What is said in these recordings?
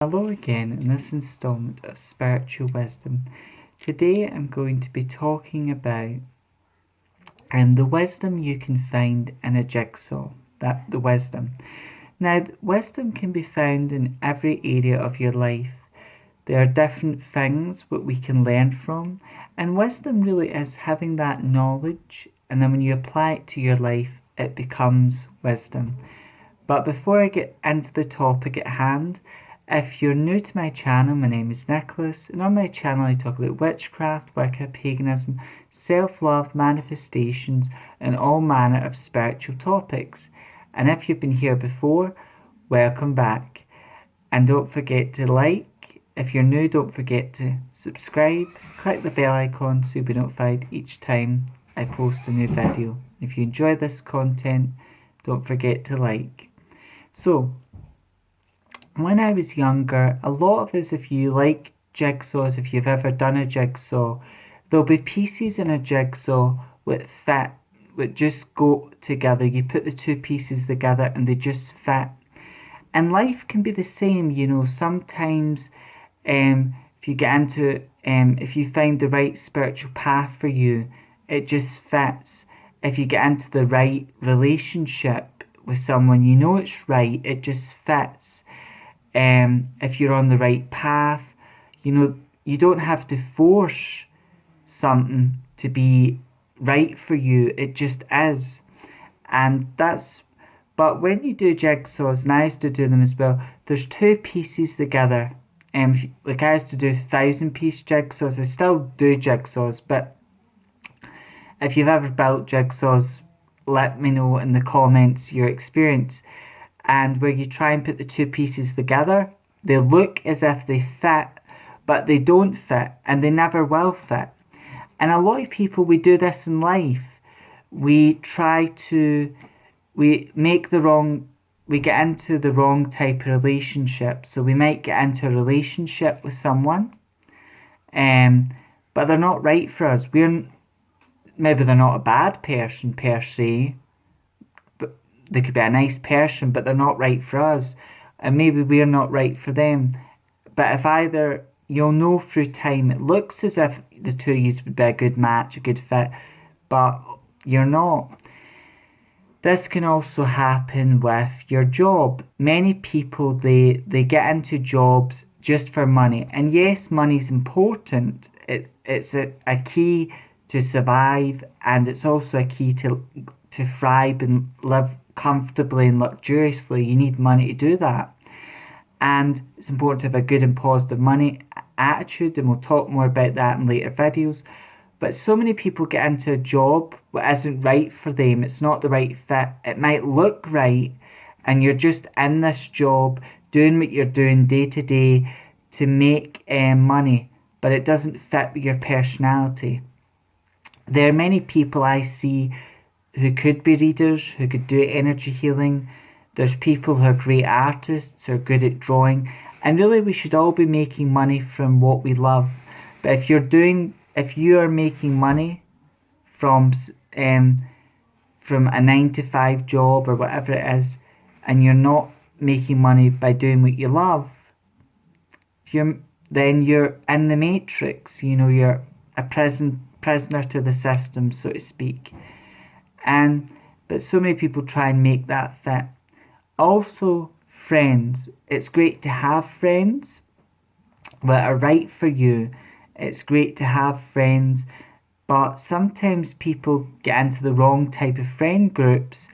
Hello again in this installment of Spiritual Wisdom. Today I'm going to be talking about the wisdom you can find in a jigsaw. The wisdom. Now, wisdom can be found in every area of your life. There are different things what we can learn from, and wisdom really is having that knowledge, and then when you apply it to your life, it becomes wisdom. But before I get into the topic at hand, if you're new to my channel, my name is Nicholas, and on my channel I talk about witchcraft, Wicca, paganism, self-love, manifestations, and all manner of spiritual topics. And if you've been here before, welcome back. And don't forget to like. If you're new, don't forget to subscribe. Click the bell icon so you'll be notified each time I post a new video. If you enjoy this content, don't forget to like. So, when I was younger, a lot of us, if you like jigsaws, if you've ever done a jigsaw, there'll be pieces in a jigsaw that fit, that just go together. You put the two pieces together and they just fit. And life can be the same, sometimes if you get into, if you find the right spiritual path for you, it just fits. If you get into the right relationship with someone, it's right, it just fits. If you're on the right path, you don't have to force something to be right for you, it just is. But when you do jigsaws, and I used to do them as well, there's two pieces together. Like I used to do 1,000-piece jigsaws. I still do jigsaws, but if you've ever built jigsaws, let me know in the comments your experience. And where you try and put the two pieces together, they look as if they fit, but they don't fit, and they never will fit. And a lot of people, we do this in life. We get into the wrong type of relationship. So we might get into a relationship with someone, but they're not right for us. Maybe they're not a bad person per se, but they could be a nice person, but they're not right for us. And maybe we're not right for them. But you'll know through time, it looks as if the two of you would be a good match, a good fit, but you're not. This can also happen with your job. Many people, they get into jobs just for money. And yes, money's important. It's a key to survive, and it's also a key to thrive and live comfortably and luxuriously. You need money to do that. And it's important to have a good and positive money attitude, and we'll talk more about that in later videos. But so many people get into a job that isn't right for them. It's not the right fit. It might look right, and you're just in this job doing what you're doing day to day to make money, but it doesn't fit with your personality. There are many people I see who could be readers, who could do energy healing. There's people who are great artists, who are good at drawing, and really we should all be making money from what we love. But if you are making money from a 9-to-5 job or whatever it is, and you're not making money by doing what you love, then you're in the matrix. You're a prisoner to the system, so to speak. But so many people try and make that fit. Also, friends. It's great to have friends that are right for you. It's great to have friends, but sometimes people get into the wrong type of friend groups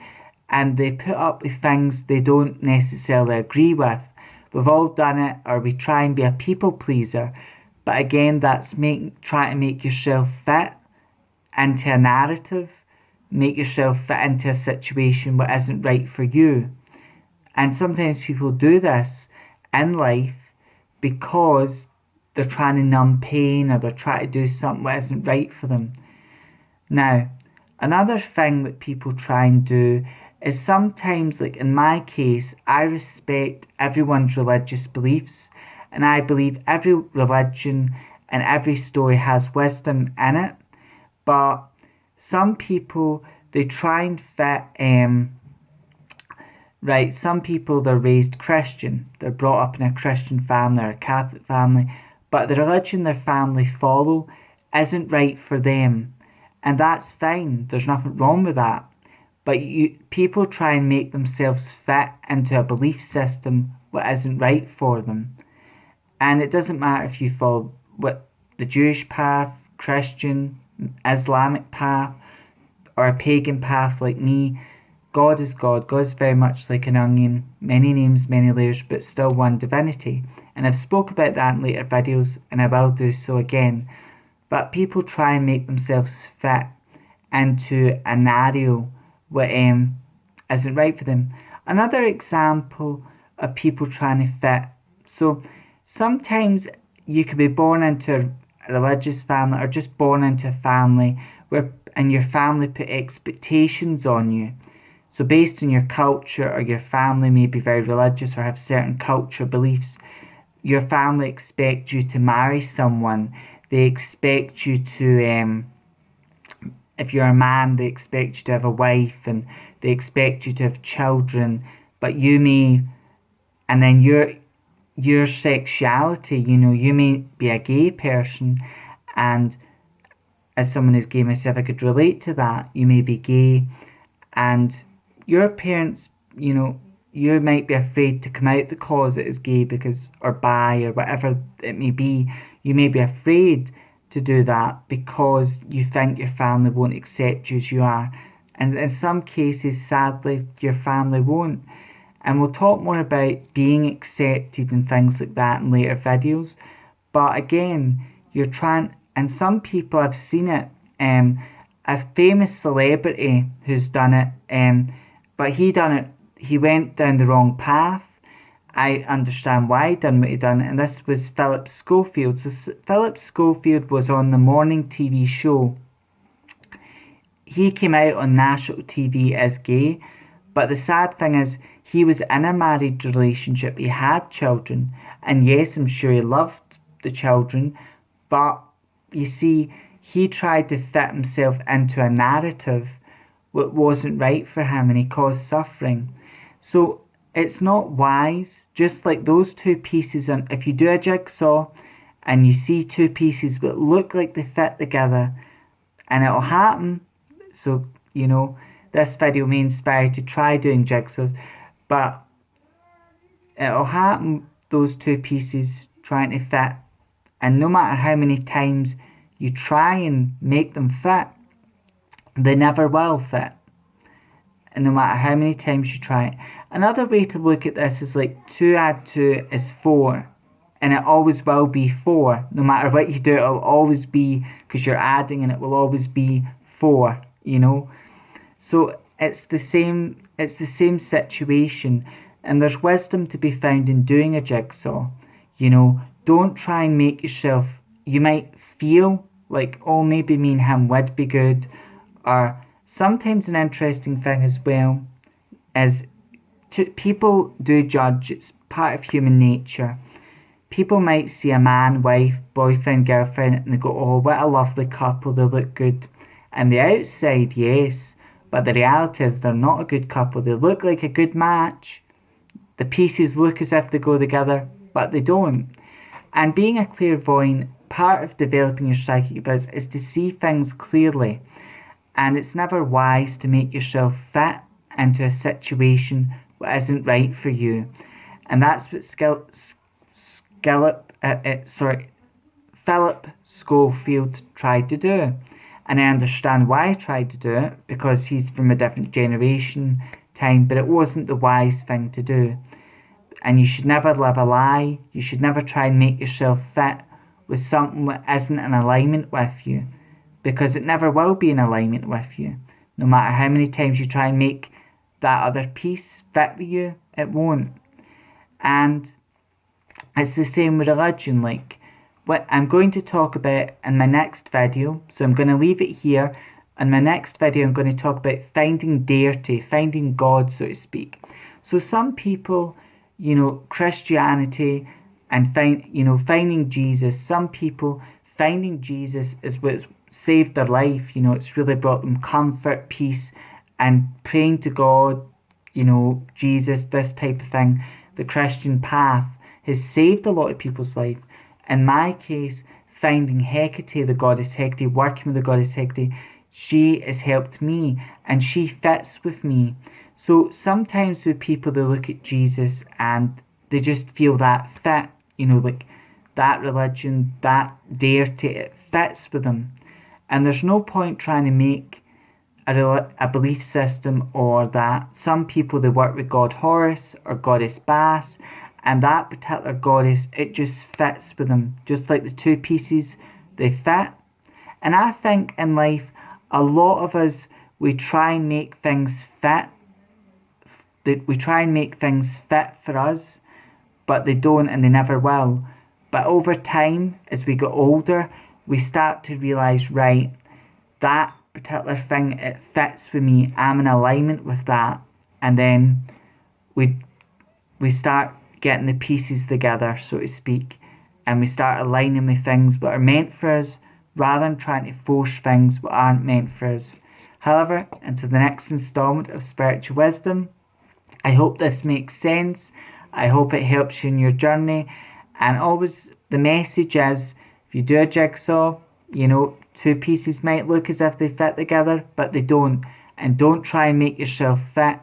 and they put up with things they don't necessarily agree with. We've all done it, or we try and be a people pleaser. But again, that's trying to make yourself fit into a narrative, make yourself fit into a situation that isn't right for you. And sometimes people do this in life because they're trying to numb pain, or they're trying to do something that isn't right for them. Now, another thing that people try and do is sometimes, like in my case, I respect everyone's religious beliefs, and I believe every religion and every story has wisdom in it. But some people, they try and fit right, some people, they're raised Christian, they're brought up in a Christian family or a Catholic family, but the religion their family follow isn't right for them. And that's fine, there's nothing wrong with that. But people try and make themselves fit into a belief system what isn't right for them. And it doesn't matter if you follow what the Jewish path, Christian, Islamic path, or a pagan path like me. God is God. God is very much like an onion, many names, many layers, but still one divinity. And I've spoke about that in later videos, and I will do so again. But people try and make themselves fit into a narrow what isn't right for them. Another example of people trying to fit. So sometimes you could be born into a religious family or just born into a family and your family put expectations on you. So based on your culture, or your family may be very religious or have certain culture beliefs, your family expect you to marry someone. They expect you to, if you're a man, they expect you to have a wife, and they expect you to have children. But you may, and then your sexuality, you may be a gay person, and as someone who's gay myself, I could relate to that. You may be gay, and your parents, you might be afraid to come out the closet as gay or bi, or whatever it may be. You may be afraid to do that because you think your family won't accept you as you are. And in some cases, sadly, your family won't. And we'll talk more about being accepted and things like that in later videos. But again, you're trying, and some people, I've seen it, a famous celebrity who's done it, but he went down the wrong path. I understand why he done what he done, and this was Philip Schofield. So Philip Schofield was on the morning TV show. He came out on national TV as gay, but the sad thing is he was in a married relationship. He had children, and yes, I'm sure he loved the children, but you see, he tried to fit himself into a narrative what wasn't right for him, and he caused suffering. So it's not wise. Just like those two pieces, and if you do a jigsaw and you see two pieces that look like they fit together, and it'll happen. So this video may inspire you to try doing jigsaws, but it'll happen, those two pieces trying to fit, and no matter how many times you try and make them fit, they never will fit. And no matter how many times you try it. Another way to look at this is like 2 add 2 is 4. And it always will be 4. No matter what you do, it'll always be, because you're adding, and it will always be 4, So it's the same situation. And there's wisdom to be found in doing a jigsaw. Don't try and make yourself, you might feel like, oh, maybe me and him would be good. Or sometimes an interesting thing as well is people do judge. It's part of human nature. People might see a man, wife, boyfriend, girlfriend, and they go, oh, what a lovely couple, they look good. And the outside, yes, but the reality is they're not a good couple. They look like a good match. The pieces look as if they go together, but they don't. And being a clairvoyant, part of developing your psychic abilities is to see things clearly. And it's never wise to make yourself fit into a situation that isn't right for you. And that's what Philip Schofield tried to do. And I understand why he tried to do it, because he's from a different generation, time, but it wasn't the wise thing to do. And you should never live a lie. You should never try and make yourself fit with something that isn't in alignment with you, because it never will be in alignment with you. No matter how many times you try and make that other piece fit with you, it won't. And it's the same with religion. Like what I'm going to talk about in my next video, so I'm going to leave it here. In my next video, I'm going to talk about finding deity, finding God, so to speak. So some people, Christianity and finding Jesus. Some people, finding Jesus is what's saved their life. It's really brought them comfort, peace, and praying to God, Jesus, this type of thing, the Christian path has saved a lot of people's life. In my case, finding Hecate, the goddess Hecate, working with the goddess Hecate, she has helped me and she fits with me. So sometimes with people, they look at Jesus and they just feel that fit, like that religion, that deity, it fits with them. And there's no point trying to make a belief system, or that some people, they work with god Horus or goddess Bas, and that particular goddess, it just fits with them, just like the two pieces, they fit. And I think in life, a lot of us, we try and make things fit, that we try and make things fit for us, but they don't and they never will. But over time, as we get older, we start to realize, right, that particular thing, it fits with me, I'm in alignment with that. And then we start getting the pieces together, so to speak, and we start aligning with things that are meant for us, rather than trying to force things that aren't meant for us. However, into the next installment of Spiritual Wisdom, I hope this makes sense. I hope it helps you in your journey. And always, the message is, if you do a jigsaw, two pieces might look as if they fit together, but they don't. And don't try and make yourself fit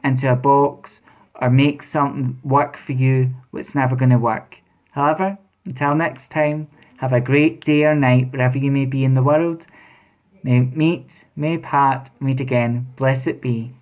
into a box or make something work for you what's never going to work. However, until next time, have a great day or night wherever you may be in the world. May part, meet again. Blessed be.